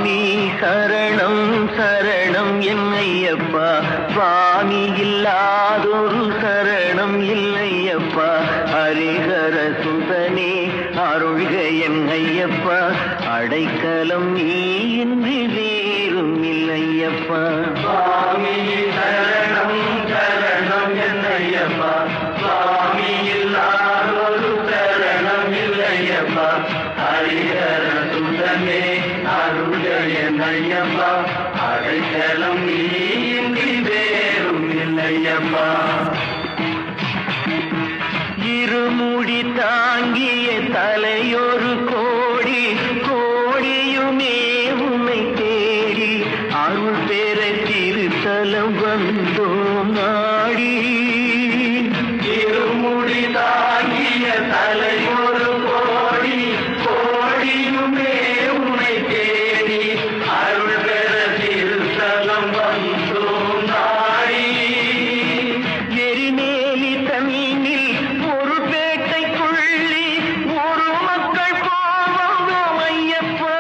சுவாமி சரணம் சரணம் என்னையப்பா, சுவாமி இல்லாதொரு சரணம் இல்லையப்பா. ஹரிஹர சுதனே அருள்க என் ஐயப்பா, அடைக்கலம் நீ இன்றி வேறும் இல்லையப்பா. சுவாமி சரணம் சரணம் என்னையப்பா, சுவாமி இல்லாதொரு சரணம் இல்லையப்பா. ஹரிஹர சுதனே அருள்க என் ஐயப்பா, அடைக்கலம் நீ இன்றி வேறும் இல்லையப்பா. இருமுடி தாங்கிய தலையொரு கோடி, கோடியுமே உன்னை தேடி அருள் பெற திருத்தலம் வந்தோம் நாடி. இருமுடி தாங்கிய தலை ஒரு கோடி, கோடியுமே உன்னை தேடி அருள் பெற திருத்தலம் வந்தோம் நாடி. எரிமேலி தண்ணீர் ஒரு பேட்டைக்குள்ளி ஒரு மக்கள் போவந்தோம் ஐயப்பா.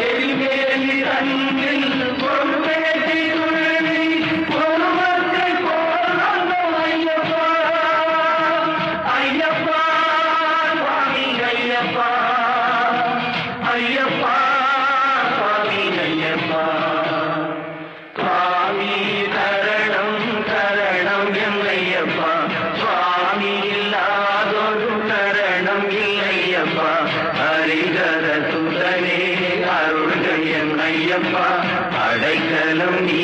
எரிமேலி தன்னில் ஒரு பேட்டை துள்ளி ஒரு மக்கள் போனோம் ஐயப்பா. ஐயப்பா சுவாமி ஐயப்பா, ஐயப்பா சுவாமி ஐயப்பா. சுவாமி சரணம் சரணம் என்னையப்பா, சுவாமி இல்லாதொரு சரணம் இல்லையப்பா. ஹரிஹர சுதனே அருள்க என் ஐயப்பா, அடைக்கலம் நீ